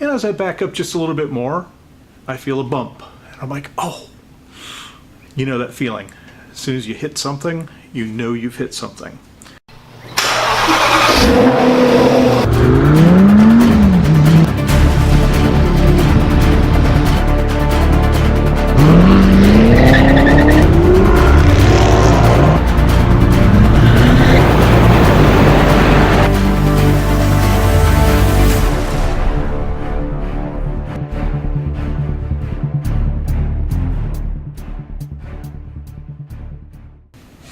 And as I back up just a little bit more, I feel a bump. And I'm like, oh, you know that feeling. As soon as you hit something, you know you've hit something.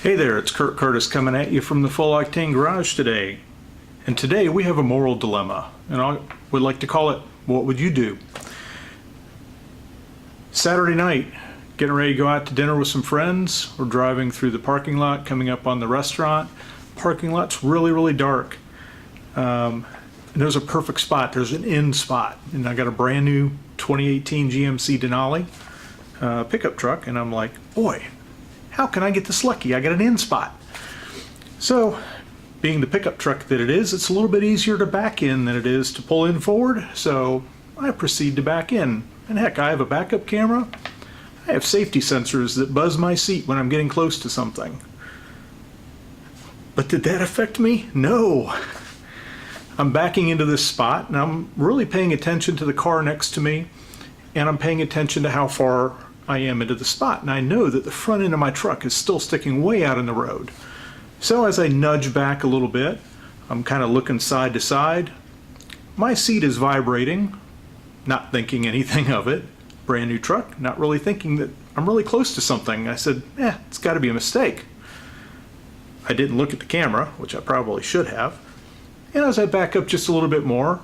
Hey there, it's Kurt Curtis coming at you from the Full Octane Garage today. And today we have a moral dilemma, and I would like to call it, what would you do? Saturday night, getting ready to go out to dinner with some friends. We're driving through the parking lot, coming up on the restaurant. Parking lot's really dark. And there's a perfect spot. There's an in spot. And I got a brand new 2018 GMC Denali pickup truck, and I'm like, boy, how can I get this lucky? I got an in spot. So, being the pickup truck that it is, it's a little bit easier to back in than it is to pull in forward. So I proceed to back in. And heck, I have a backup camera. I have safety sensors that buzz my seat when I'm getting close to something. But did that affect me? No. I'm backing into this spot and I'm really paying attention to the car next to me, and I'm paying attention to how far I am into the spot, and I know that the front end of my truck is still sticking way out in the road. So as I nudge back a little bit, I'm kind of looking side to side. My seat is vibrating, not thinking anything of it. Brand new truck, not really thinking that I'm really close to something. I said, it's got to be a mistake. I didn't look at the camera, which I probably should have. And as I back up just a little bit more,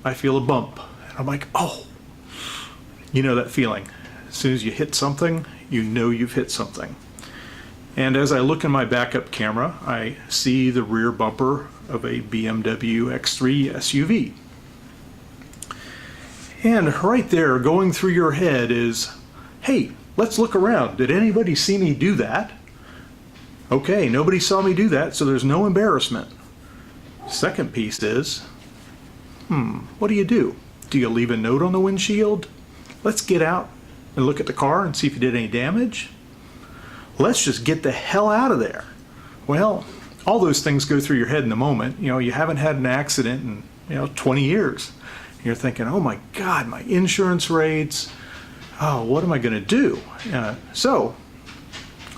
I feel a bump. And I'm like, oh, you know that feeling. As soon as you hit something, you know you've hit something. And as I look in my backup camera, I see the rear bumper of a BMW X3 SUV. And right there, going through your head is, hey, let's look around. Did anybody see me do that? Okay, nobody saw me do that, so there's no embarrassment. Second piece is, what do? Do you leave a note on the windshield? Let's get out and look at the car and see if you did any damage. Let's just get the hell out of there. Well, all those things go through your head in the moment. You know, you haven't had an accident in 20 years. You're thinking, oh my God, my insurance rates. Oh, what am I going to do? So,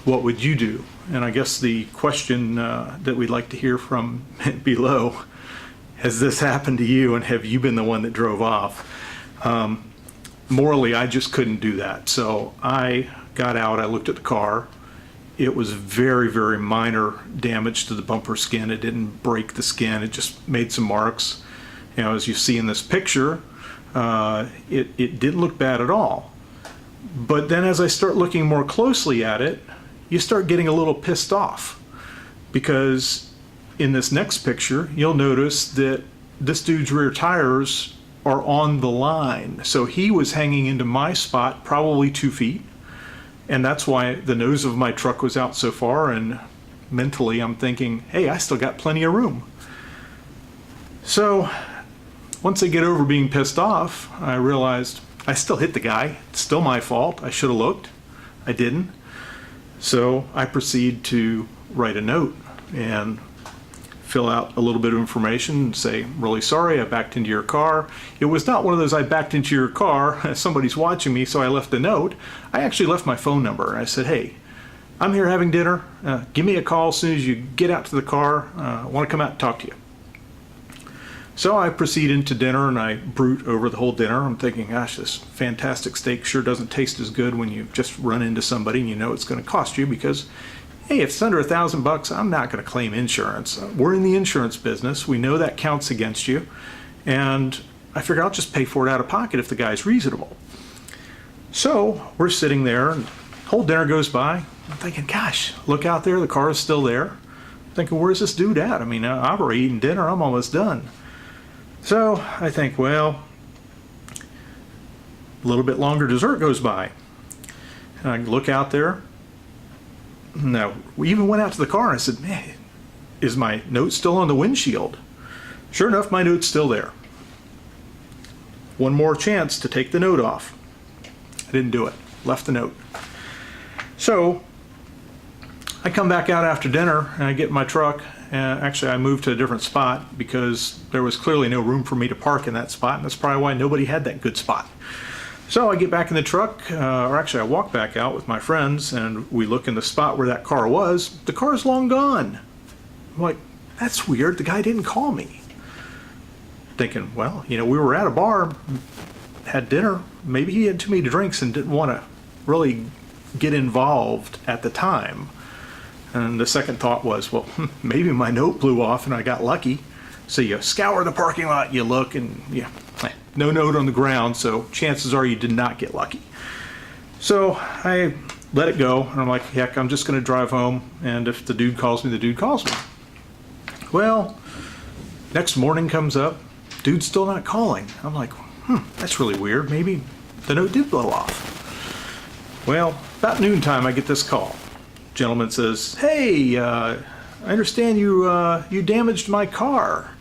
what would you do? And I guess the question that we'd like to hear from below: has this happened to you, and have you been the one that drove off? Morally, I just couldn't do that. So I got out, I looked at the car. It was very minor damage to the bumper skin. It didn't break the skin, it just made some marks. You know, as you see in this picture, it didn't look bad at all. But then as I start looking more closely at it, you start getting a little pissed off. Because in this next picture, you'll notice that this dude's rear tires are on the line. So he was hanging into my spot probably 2 feet, and that's why the nose of my truck was out so far, and mentally I'm thinking, hey, I still got plenty of room. So once I get over being pissed off, I realized I still hit the guy. It's still my fault. I should have looked. I didn't. So I proceed to write a note and fill out a little bit of information and say, I'm really sorry, I backed into your car. It was not one of those, I backed into your car, somebody's watching me, so I left a note. I actually left my phone number. I said, hey, I'm here having dinner. Give me a call as soon as you get out to the car. I want to come out and talk to you. So I proceed into dinner and I brood over the whole dinner. I'm thinking, gosh, this fantastic steak sure doesn't taste as good when you just run into somebody and you know it's going to cost you, because hey, if it's under $1,000, I'm not going to claim insurance. We're in the insurance business. We know that counts against you. And I figure I'll just pay for it out of pocket if the guy's reasonable. So we're sitting there and the whole dinner goes by. I'm thinking, gosh, look out there. The car is still there. I'm thinking, where's this dude at? I mean, I've already eaten dinner. I'm almost done. So I think, well, a little bit longer dessert goes by. And I look out there. Now, we even went out to the car and I said, man, is my note still on the windshield? Sure enough, my note's still there. one more chance to take the note off. I didn't do it. Left the note. So I come back out after dinner and I get in my truck. And actually, I moved to a different spot because there was clearly no room for me to park in that spot, and that's probably why nobody had that good spot. So I get back in the truck, or actually I walk back out with my friends, and we look in the spot where that car was. The car's long gone. I'm like, that's weird. The guy didn't call me. Thinking, well, we were at a bar, had dinner. Maybe he had too many drinks and didn't want to really get involved at the time. And the second thought was, well, maybe my note blew off and I got lucky. So you scour the parking lot, you look, and no note on the ground, so chances are you did not get lucky. So I let it go, and I'm like, heck, I'm just going to drive home, and if the dude calls me, the dude calls me. Well, next morning comes up, dude's still not calling. I'm like, that's really weird. Maybe the note did blow off. Well, about noontime, I get this call. Gentleman says, hey, I understand you damaged my car.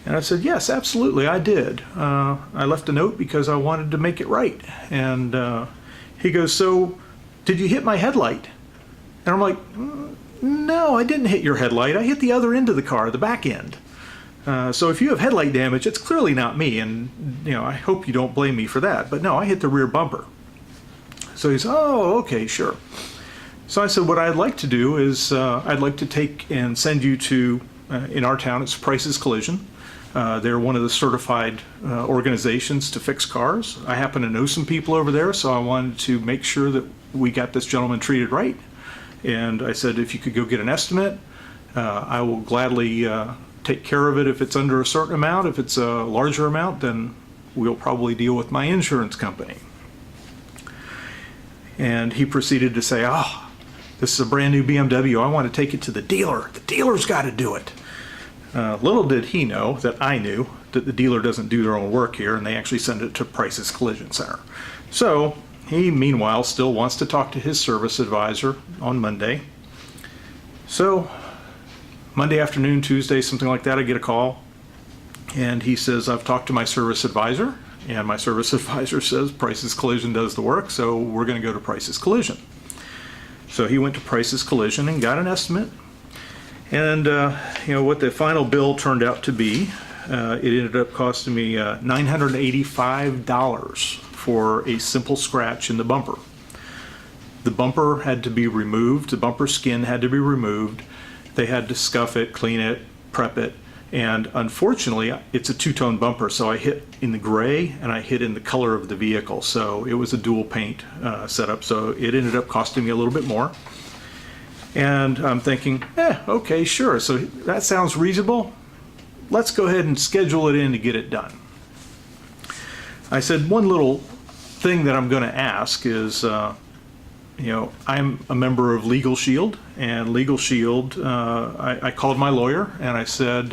And I said, yes, absolutely, I did. I left a note because I wanted to make it right. And he goes, so did you hit my headlight? And I'm like, no, I didn't hit your headlight. I hit the other end of the car, the back end. So if you have headlight damage, it's clearly not me. And I hope you don't blame me for that. But no, I hit the rear bumper. So he's, oh, okay, sure. So I said, what I'd like to do is I'd like to take and send you to, in our town, it's Price's Collision. They're one of the certified organizations to fix cars. I happen to know some people over there, so I wanted to make sure that we got this gentleman treated right. And I said, if you could go get an estimate, I will gladly take care of it if it's under a certain amount. If it's a larger amount, then we'll probably deal with my insurance company. And he proceeded to say, oh, this is a brand new BMW. I want to take it to the dealer. The dealer's got to do it. Little did he know that I knew that the dealer doesn't do their own work here, and they actually send it to Price's Collision Center. So he, meanwhile, still wants to talk to his service advisor on Monday. So Monday afternoon, Tuesday, something like that, I get a call, and he says, I've talked to my service advisor, and my service advisor says Price's Collision does the work, so we're going to go to Price's Collision. So he went to Price's Collision and got an estimate. And what the final bill turned out to be, it ended up costing me $985 for a simple scratch in the bumper. The bumper had to be removed. The bumper skin had to be removed. They had to scuff it, clean it, prep it. And unfortunately, it's a two-tone bumper, so I hit in the gray and I hit in the color of the vehicle. So it was a dual paint setup, so it ended up costing me a little bit more. And I'm thinking, okay, sure. So that sounds reasonable. Let's go ahead and schedule it in to get it done. I said, one little thing that I'm going to ask is, I'm a member of Legal Shield, and Legal Shield, I called my lawyer and I said,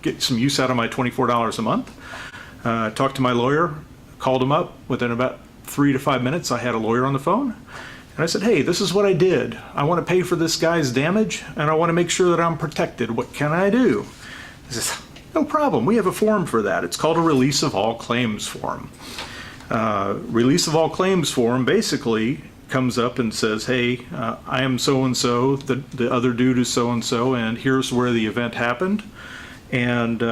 get some use out of my $24 a month. Talked to my lawyer, called him up. Within about 3 to 5 minutes, I had a lawyer on the phone. And I said, hey, this is what I did. I want to pay for this guy's damage, and I want to make sure that I'm protected. What can I do? He says, no problem. We have a form for that. It's called a release of all claims form. Release of all claims form basically comes up and says, hey, I am so-and-so, the other dude is so-and-so, and here's where the event happened. And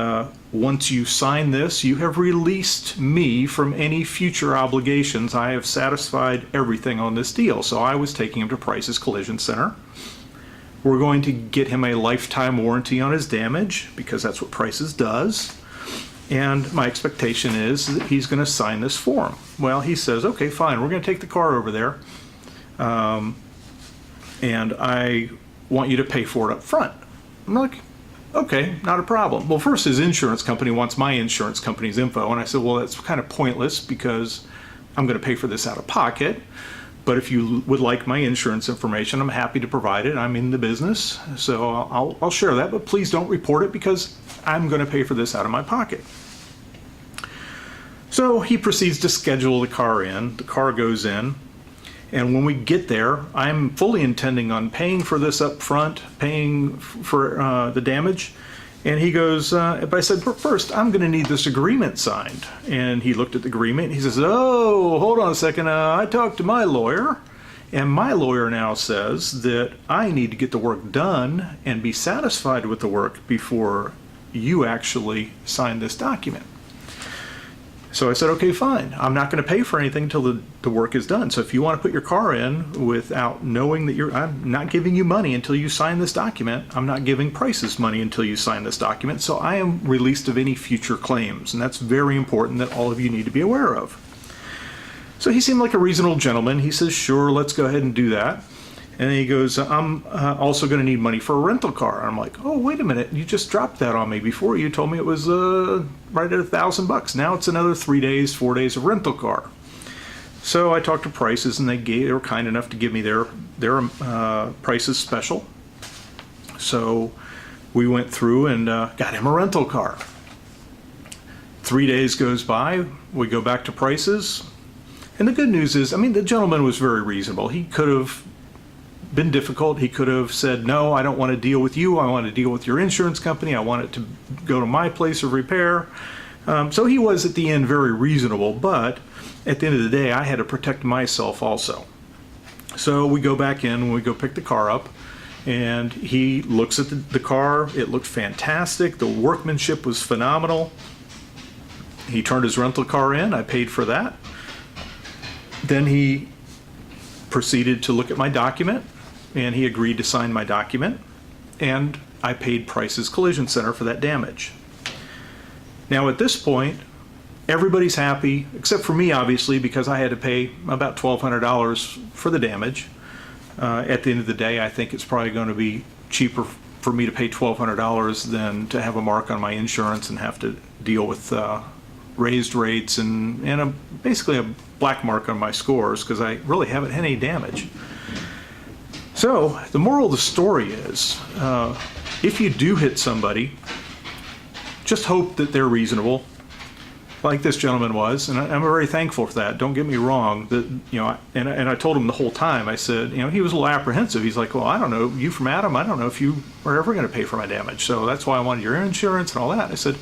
once you sign this, you have released me from any future obligations. I have satisfied everything on this deal. So I was taking him to Price's Collision Center. We're going to get him a lifetime warranty on his damage because that's what Price's does. And my expectation is that he's going to sign this form. Well, he says, okay, fine, we're going to take the car over there. And I want you to pay for it up front. I'm like, okay, not a problem. Well, first his insurance company wants my insurance company's info. And I said, well, that's kind of pointless because I'm going to pay for this out of pocket. But if you would like my insurance information, I'm happy to provide it. I'm in the business, so I'll share that. But please don't report it because I'm going to pay for this out of my pocket. So he proceeds to schedule the car in. The car goes in. And when we get there, I'm fully intending on paying for this up front, paying for the damage, And he goes, but I said, first, I'm going to need this agreement signed. And he looked at the agreement. And he says, oh, hold on a second. I talked to my lawyer. And my lawyer now says that I need to get the work done and be satisfied with the work before you actually sign this document. So I said, okay, fine. I'm not going to pay for anything until the work is done. So if you want to put your car in without knowing that I'm not giving you money until you sign this document. I'm not giving Prices money until you sign this document. So I am released of any future claims. And that's very important that all of you need to be aware of. So he seemed like a reasonable gentleman. He says, sure, let's go ahead and do that. And then he goes, I'm also going to need money for a rental car. And I'm like, oh, wait a minute. You just dropped that on me before. You told me it was right at $1,000. Now it's another 3 days, 4 days of rental car. So I talked to Prices, and they were kind enough to give me their Prices special. So we went through and got him a rental car. 3 days goes by. We go back to Prices. And the good news is, I mean, the gentleman was very reasonable. He could have been difficult. He could have said, no, I don't want to deal with you. I want to deal with your insurance company. I want it to go to my place of repair. So he was at the end very reasonable, but at the end of the day, I had to protect myself also. So we go back in, we go pick the car up, and he looks at the car. It looked fantastic. The workmanship was phenomenal. He turned his rental car in. I paid for that. Then he proceeded to look at my document, and he agreed to sign my document, and I paid Prices Collision Center for that damage. Now at this point, everybody's happy, except for me, obviously, because I had to pay about $1,200 for the damage. At the end of the day, I think it's probably going to be cheaper for me to pay $1,200 than to have a mark on my insurance and have to deal with raised rates and basically a black mark on my scores, because I really haven't had any damage. So the moral of the story is, if you do hit somebody, just hope that they're reasonable, like this gentleman was, and I'm very thankful for that. Don't get me wrong. That and I told him the whole time. I said, he was a little apprehensive. He's like, well, I don't know, you from Adam, I don't know if you are ever going to pay for my damage. So that's why I wanted your insurance and all that. I said,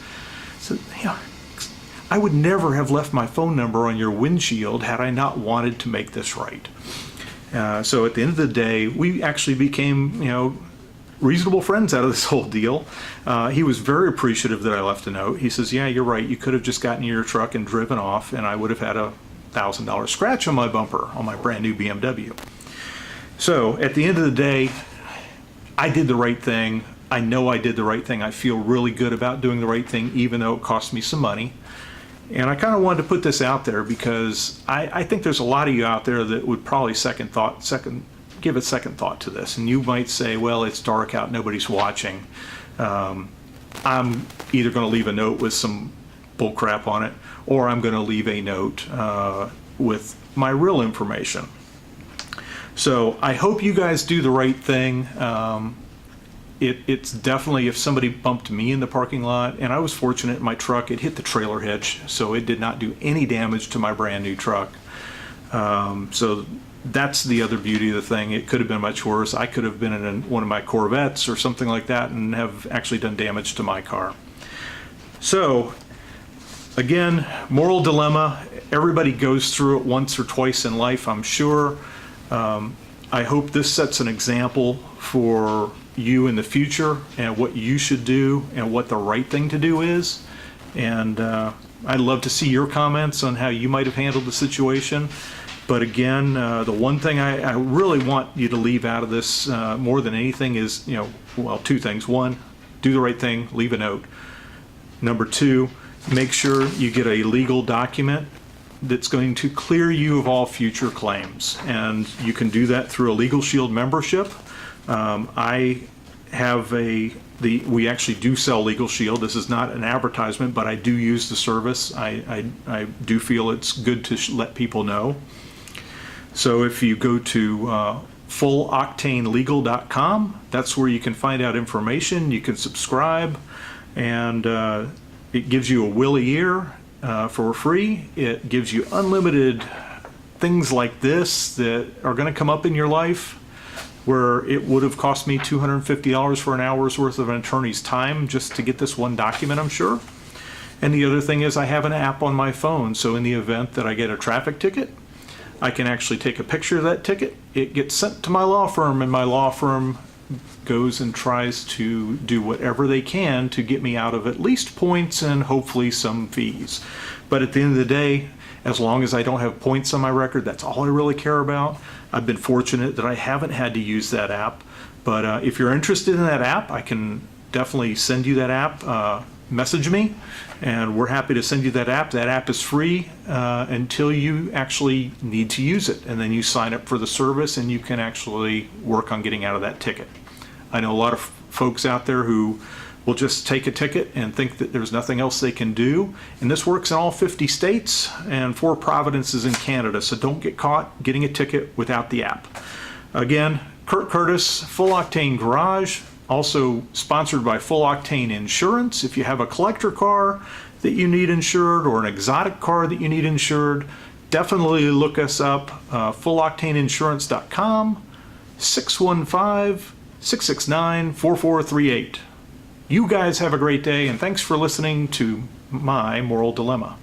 I would never have left my phone number on your windshield had I not wanted to make this right. So at the end of the day, we actually became, reasonable friends out of this whole deal. He was very appreciative that I left a note. He says, yeah, you're right. You could have just gotten in your truck and driven off, and I would have had a $1,000 scratch on my bumper on my brand new BMW. So at the end of the day, I did the right thing. I know I did the right thing. I feel really good about doing the right thing, even though it cost me some money. And I kind of wanted to put this out there because I think there's a lot of you out there that would probably give a second thought to this. And you might say, well, it's dark out, nobody's watching. I'm either going to leave a note with some bull crap on it, or I'm going to leave a note with my real information. So I hope you guys do the right thing. It's definitely, if somebody bumped me in the parking lot, and I was fortunate in my truck, it hit the trailer hitch, so it did not do any damage to my brand new truck. So that's the other beauty of the thing. It could have been much worse. I could have been in one of my Corvettes or something like that and have actually done damage to my car. So again, moral dilemma. Everybody goes through it once or twice in life, I'm sure. I hope this sets an example for you in the future and what you should do and what the right thing to do is. And I'd love to see your comments on how you might have handled the situation. But again, the one thing I really want you to leave out of this more than anything is, two things. One, do the right thing, leave a note. Number two, make sure you get a legal document that's going to clear you of all future claims. And you can do that through a Legal Shield membership. I have we actually do sell Legal Shield. This is not an advertisement, but I do use the service. I do feel it's good to let people know. So if you go to fulloctanelegal.com, that's where you can find out information. You can subscribe, and it gives you a will a year for free. It gives you unlimited things like this that are going to come up in your life. where it would have cost me $250 for an hour's worth of an attorney's time just to get this one document, I'm sure. And the other thing is I have an app on my phone, so in the event that I get a traffic ticket, I can actually take a picture of that ticket. It gets sent to my law firm, and my law firm goes and tries to do whatever they can to get me out of at least points and hopefully some fees. But at the end of the day, as long as I don't have points on my record, that's all I really care about. I've been fortunate that I haven't had to use that app. But if you're interested in that app, I can definitely send you that app. Message me, and we're happy to send you that app. That app is free until you actually need to use it, and then you sign up for the service and you can actually work on getting out of that ticket. I know a lot of folks out there who will just take a ticket and think that there's nothing else they can do, and this works in all 50 states and 4 provinces in Canada, so don't get caught getting a ticket without the app. Again, Kurt Curtis, Full Octane Garage, also sponsored by Full Octane Insurance. If you have a collector car that you need insured or an exotic car that you need insured, definitely look us up, fulloctaneinsurance.com, 615-669-4438. You guys have a great day, and thanks for listening to my Moral Dilemma.